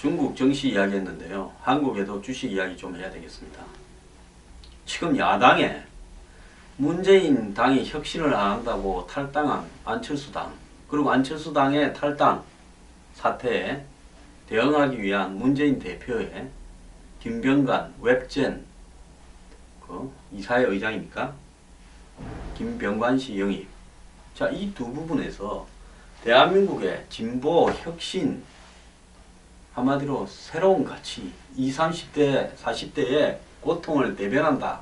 중국 정시 이야기 했는데요. 한국에도 주식 이야기 좀 해야 되겠습니다. 지금 야당에 문재인 당이 혁신을 안 한다고 탈당한 안철수 당, 그리고 안철수 당의 탈당 사태에 대응하기 위한 문재인 대표의 김병관 웹젠 이사회 의장입니까? 김병관 씨 영입. 자, 이 두 부분에서 대한민국의 진보 혁신, 한마디로 새로운 가치, 20, 30대, 40대의 고통을 대변한다.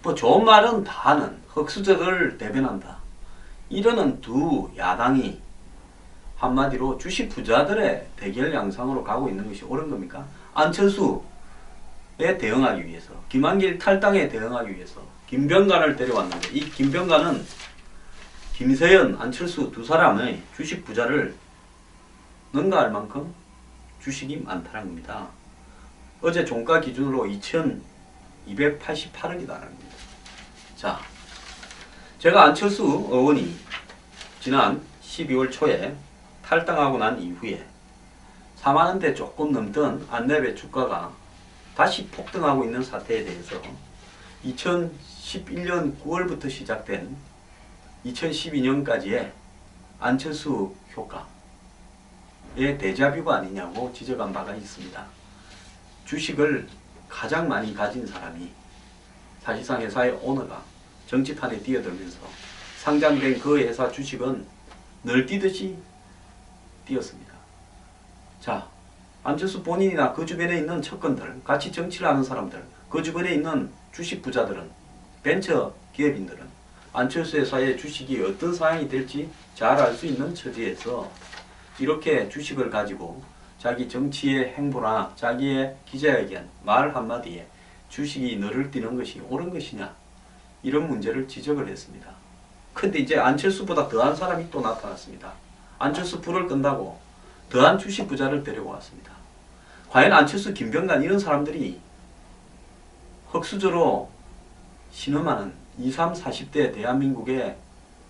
뭐 좋은 말은 다 하는 흑수저를 대변한다. 이러는 두 야당이 한마디로 주식 부자들의 대결 양상으로 가고 있는 것이 옳은 겁니까? 안철수에 대응하기 위해서, 김한길 탈당에 대응하기 위해서 김병관을 데려왔는데, 이 김병관은 김세연, 안철수 두 사람의 주식 부자를 능가할 만큼 주식이 많다는 겁니다. 어제 종가 기준으로 2,288억이다라는 겁니다. 자, 제가 안철수 의원이 지난 12월 초에 탈당하고 난 이후에 4만원대 조금 넘던 안내배 주가가 다시 폭등하고 있는 사태에 대해서 2011년 9월부터 시작된 2012년까지의 안철수 효과의 데자뷰가 아니냐고 지적한 바가 있습니다. 주식을 가장 많이 가진 사람이 사실상 회사의 오너가 정치판에 뛰어들면서 상장된 그 회사 주식은 널뛰듯이 뛰었습니다. 자, 안철수 본인이나 그 주변에 있는 척건들, 같이 정치를 하는 사람들, 그 주변에 있는 주식 부자들은, 벤처 기업인들은 안철수 회사의 주식이 어떤 상황이 될지 잘 알 수 있는 처지에서 이렇게 주식을 가지고 자기 정치의 행보나 자기의 기자회견, 말 한마디에 주식이 너를 뛰는 것이 옳은 것이냐, 이런 문제를 지적을 했습니다. 근데 이제 안철수보다 더한 사람이 또 나타났습니다. 안철수 불을 끈다고 더한 주식 부자를 데리고 왔습니다. 과연 안철수, 김병관 이런 사람들이 흑수저로 신음하는 20, 30, 40대 대한민국의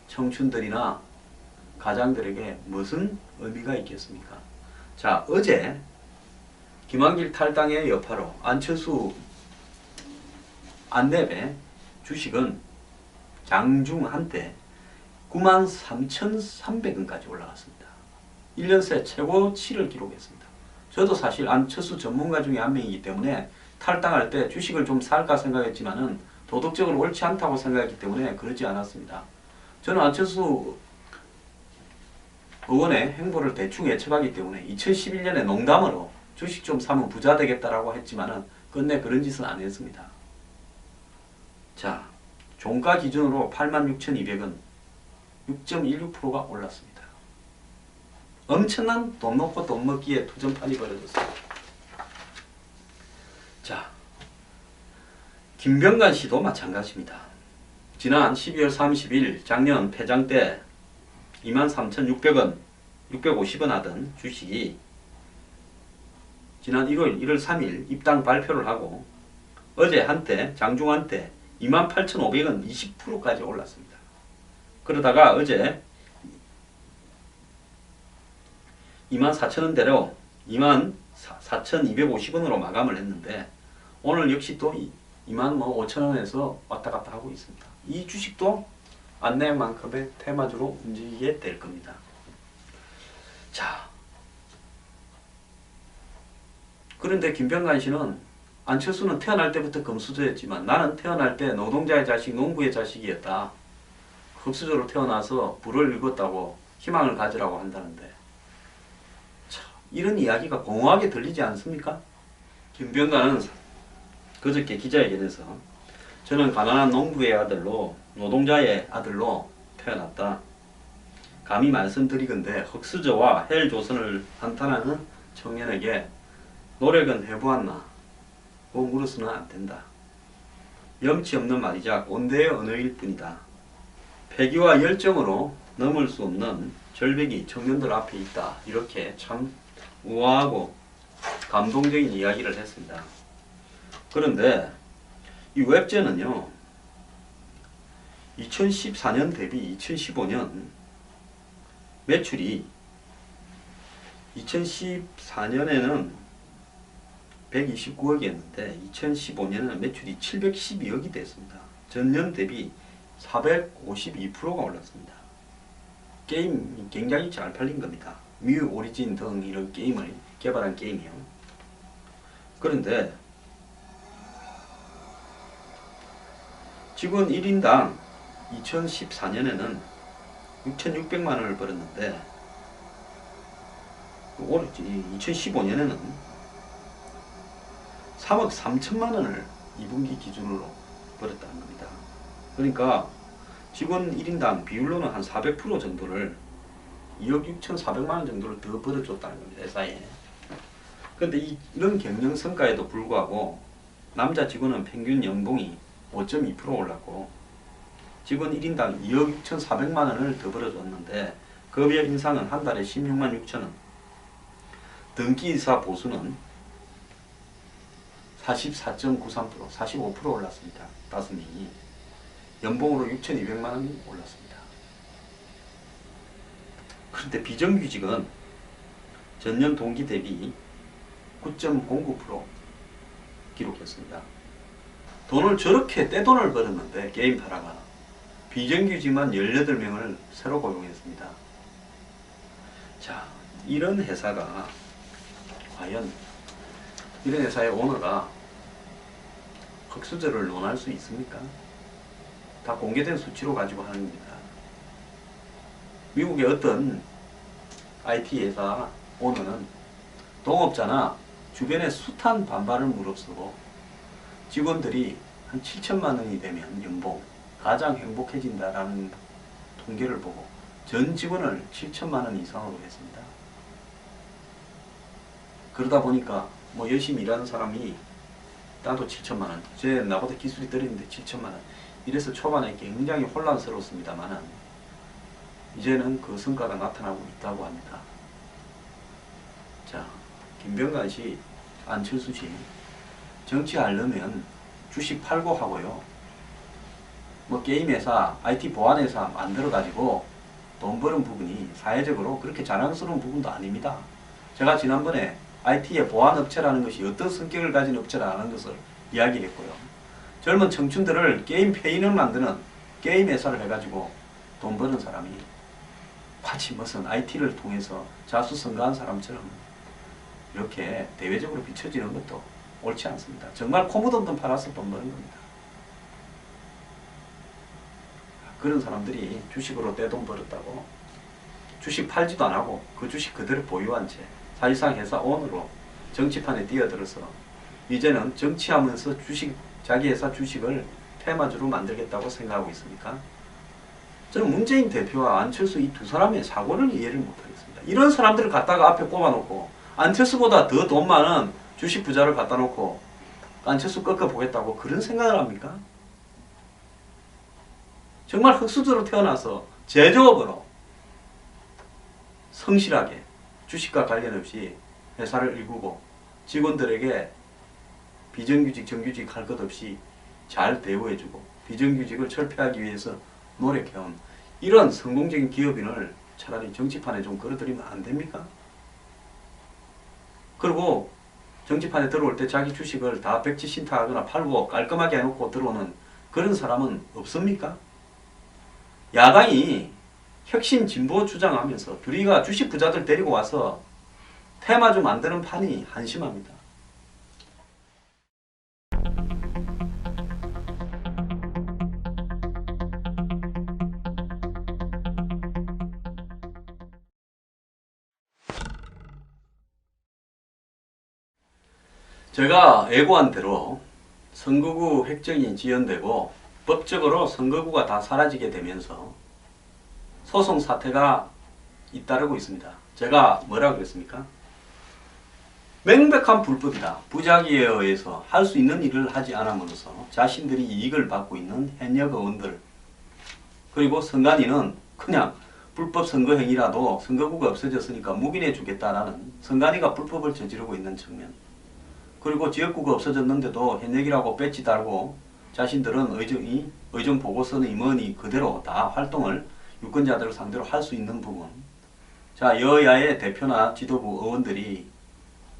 청춘들이나 가장들에게 무슨 의미가 있겠습니까? 자, 어제 김한길 탈당의 여파로 안철수 안내배 주식은 장중 한때 93,300원까지 올라갔습니다. 1년 새 최고치를 기록했습니다. 저도 사실 안철수 전문가 중에 한 명이기 때문에 탈당할 때 주식을 좀 살까 생각했지만은 도덕적으로 옳지 않다고 생각했기 때문에 그러지 않았습니다. 저는 안철수 의원의 행보를 대충 예측하기 때문에 2011년에 농담으로 주식 좀 사면 부자 되겠다라고 했지만은 끝내 그런 짓은 안 했습니다. 자, 종가 기준으로 86,200원, 6.16%가 올랐습니다. 엄청난 돈 놓고 돈 먹기에 투전판이 벌어졌습니다. 자, 김병관 씨도 마찬가지입니다. 지난 12월 30일 작년 폐장 때 23,600원, 650원 하던 주식이 지난 1월 3일 입당 발표를 하고 어제 한때, 장중 한때 28,500원 20%까지 올랐습니다. 그러다가 어제 24,000원대로 24,250원으로 마감을 했는데 오늘 역시 또 25,000원에서 왔다 갔다 하고 있습니다. 이 주식도 안내만큼의 테마주로 움직이게 될 겁니다. 자, 그런데 김병관 씨는 안철수는 태어날 때부터 금수저였지만 나는 태어날 때 노동자의 자식, 농부의 자식이었다. 흑수저로 태어나서 불을 읽었다고 희망을 가지라고 한다는데, 참, 이런 이야기가 공허하게 들리지 않습니까? 김병관은 그저께 기자회견에서 저는 가난한 농부의 아들로, 노동자의 아들로 태어났다. 감히 말씀드리건대 흑수저와 헬조선을 한탄하는 청년에게 노력은 해보았나? 고 물어서는 안 된다. 염치 없는 말이자 꼰대의 언어일 뿐이다. 패기와 열정으로 넘을 수 없는 절벽이 청년들 앞에 있다. 이렇게 참 우아하고 감동적인 이야기를 했습니다. 그런데 이 웹젠은요, 2014년 대비 2015년 매출이 2014년에는 129억이었는데 2015년에는 매출이 712억이 됐습니다. 전년 대비 452%가 올랐습니다. 게임이 굉장히 잘 팔린 겁니다. 뮤 오리진 등 이런 게임을 개발한 게임이요. 그런데 직원 1인당 2014년에는 6,600만원을 벌었는데 올 2015년에는 3억 3천만원을 2분기 기준으로 벌었다는 겁니다. 그러니까 직원 1인당 비율로는 한 400% 정도를 2억 6,400만원 정도를 더 벌어줬다는 겁니다. 회사에. 그런데 이런 경영 성과에도 불구하고 남자 직원은 평균 연봉이 5.2% 올랐고 직원 1인당 2억 6,400만원을 더 벌어줬는데 급여 인상은 한 달에 16만 6천원, 등기이사 보수는 44.93%, 45% 올랐습니다. 5명이. 연봉으로 6,200만원이 올랐습니다. 그런데 비정규직은 전년 동기 대비 9.09% 기록했습니다. 돈을 저렇게 떼돈을 벌었는데 게임 팔아가 비정규직만 18명을 새로 고용했습니다. 자, 이런 회사가 과연 이런 회사의 오너가 흑수저를 논할 수 있습니까? 다 공개된 수치로 가지고 하는 겁니다. 미국의 어떤 IT 회사 오너는 동업자나 주변에 숱한 반발을 무릅쓰고 직원들이 한 7천만 원이 되면 연봉 가장 행복해진다라는 통계를 보고 전 직원을 7천만 원 이상으로 했습니다. 그러다 보니까 뭐 열심히 일하는 사람이 나도 7천만 원, 쟤 나보다 기술이 떨어지는데 7천만 원, 이래서 초반에 굉장히 혼란스럽습니다만은 이제는 그 성과가 나타나고 있다고 합니다. 자, 김병관 씨, 안철수 씨, 정치하려면 주식 팔고 하고요. 뭐 게임회사, IT 보안회사 만들어가지고 돈 버는 부분이 사회적으로 그렇게 자랑스러운 부분도 아닙니다. 제가 지난번에 IT의 보안업체라는 것이 어떤 성격을 가진 업체라는 것을 이야기했고요. 젊은 청춘들을 게임 페인을 만드는 게임 회사를 해가지고 돈 버는 사람이 마치 무슨 IT를 통해서 자수성가한 사람처럼 이렇게 대외적으로 비춰지는 것도 옳지 않습니다. 정말 코 묻은 돈 팔아서 돈 버는 겁니다. 그런 사람들이 주식으로 떼돈 벌었다고 주식 팔지도 안 하고 그 주식 그대로 보유한 채 사실상 회사 오너로 정치판에 뛰어들어서 이제는 정치하면서 자기 회사 주식을 테마주로 만들겠다고 생각하고 있습니까? 저는 문재인 대표와 안철수 이 두 사람의 사고를 이해를 못하겠습니다. 이런 사람들을 갖다가 앞에 꼽아놓고 안철수보다 더 돈 많은 주식 부자를 갖다 놓고 안철수 꺾어보겠다고 그런 생각을 합니까? 정말 흑수저로 태어나서 제조업으로 성실하게 주식과 관련 없이 회사를 일구고 직원들에게 비정규직, 정규직 할 것 없이 잘 대우해주고 비정규직을 철폐하기 위해서 노력해온 이런 성공적인 기업인을 차라리 정치판에 좀 끌어들이면 안 됩니까? 그리고 정치판에 들어올 때 자기 주식을 다 백지신탁하거나 팔고 깔끔하게 해놓고 들어오는 그런 사람은 없습니까? 야당이 혁신 진보 주장하면서 둘이가 주식 부자들 데리고 와서 테마주 만드는 판이 한심합니다. 제가 예고한 대로 선거구 획정이 지연되고 법적으로 선거구가 다 사라지게 되면서 소송 사태가 잇따르고 있습니다. 제가 뭐라고 그랬습니까? 명백한 불법이다. 부작위에 의해서 할 수 있는 일을 하지 않음으로써 자신들이 이익을 받고 있는 현역 의원들 그리고 선관위는 그냥 불법 선거 행위라도 선거구가 없어졌으니까 묵인해 주겠다라는 선관위가 불법을 저지르고 있는 측면 그리고 지역구가 없어졌는데도 현역이라고 배지 달고 자신들은 의정 보고서니 뭐니 그대로 다 활동을 유권자들을 상대로 할 수 있는 부분 자, 여야의 대표나 지도부 의원들이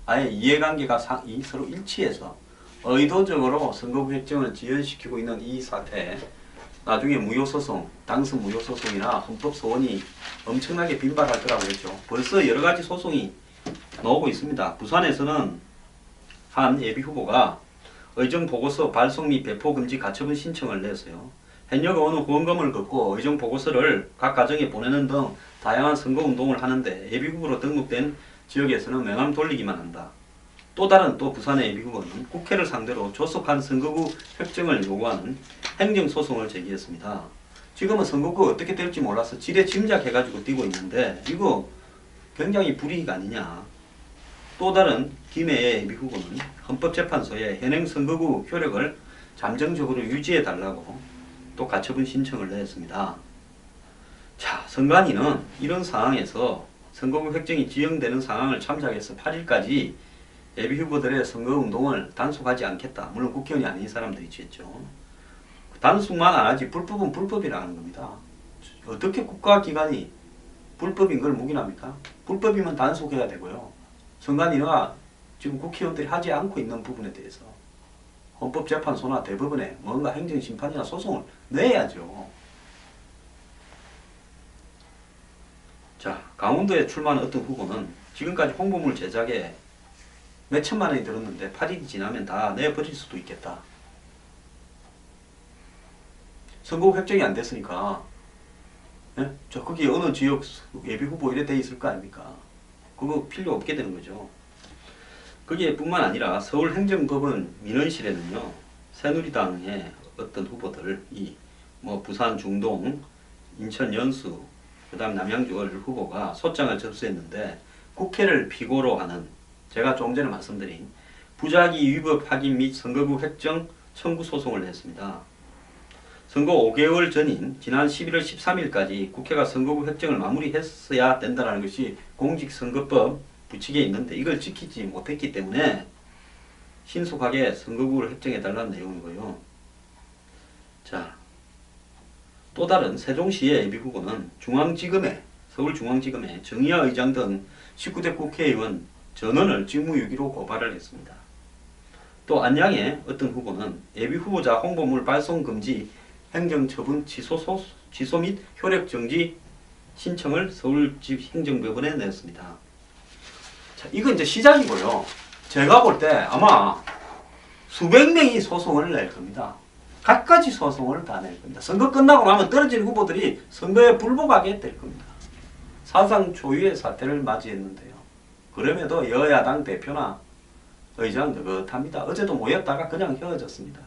아예 이해관계가 서로 일치해서 의도적으로 선거구 획정을 지연시키고 있는 이 사태, 나중에 무효소송, 당선 무효소송이나 헌법소원이 엄청나게 빈발할 거라고 했죠. 벌써 여러 가지 소송이 나오고 있습니다. 부산에서는 한 예비후보가 의정보고서 발송 및 배포 금지 가처분 신청을 냈어요. 현역 의원은 후원금을 걷고 의정보고서를 각 가정에 보내는 등 다양한 선거운동을 하는데 예비후보로 등록된 지역에서는 명함 돌리기만 한다. 또 다른 부산의 예비후보는 국회를 상대로 조속한 선거구 획정을 요구하는 행정소송을 제기했습니다. 지금은 선거구가 어떻게 될지 몰라서 지레 짐작해가지고 뛰고 있는데 이거 굉장히 불이익 아니냐. 또 다른 김해의 예비후보는 헌법재판소에 현행 선거구 효력을 잠정적으로 유지해달라고 또 가처분 신청을 냈습니다. 자, 선관위는 이런 상황에서 선거구 획정이 지연되는 상황을 참작해서 8일까지 예비후보들의 선거운동을 단속하지 않겠다. 물론 국회의원이 아닌 사람들이 있겠죠. 단속만 안 하지 불법은 불법이라는 겁니다. 어떻게 국가기관이 불법인 걸 묵인합니까? 불법이면 단속해야 되고요. 선관위가 지금 국회의원들이 하지 않고 있는 부분에 대해서 헌법재판소나 대법원에 뭔가 행정심판이나 소송을 내야죠. 자, 강원도에 출마한 어떤 후보는 지금까지 홍보물 제작에 몇 천만 원이 들었는데 8일이 지나면 다 내버릴 수도 있겠다. 선거구 획정이 안 됐으니까 예? 저 거기 어느 지역 예비후보 이래 돼 있을 거 아닙니까? 그거 필요 없게 되는 거죠. 거기에 뿐만 아니라 서울행정법원 민원실에는요, 새누리당의 어떤 후보들이 부산 중동, 인천 연수, 그 다음 남양주 후보가 소장을 접수했는데 국회를 피고로 하는, 제가 조금 전에 말씀드린 부작위 위법 확인 및 선거구 획정 청구 소송을 냈습니다. 선거 5개월 전인 지난 11월 13일까지 국회가 선거구 획정을 마무리했어야 된다는 것이 공직선거법 부칙에 있는데 이걸 지키지 못했기 때문에 신속하게 선거구를 획정해달라는 내용이고요. 자, 또 다른 세종시의 예비후보는 서울중앙지검에 정의화 의장 등 19대 국회의원 전원을 직무유기로 고발을 했습니다. 또 안양의 어떤 후보는 예비후보자 홍보물 발송 금지 행정처분 취소 및 효력정지 신청을 서울지행정법원에 냈습니다. 자, 이건 이제 시작이고요. 제가 볼 때 아마 수백 명이 소송을 낼 겁니다. 갖가지 소송을 다 낼 겁니다. 선거 끝나고 나면 떨어진 후보들이 선거에 불복하게 될 겁니다. 사상 초유의 사태를 맞이했는데요. 그럼에도 여야당 대표나 의장 느긋합니다. 어제도 모였다가 그냥 헤어졌습니다.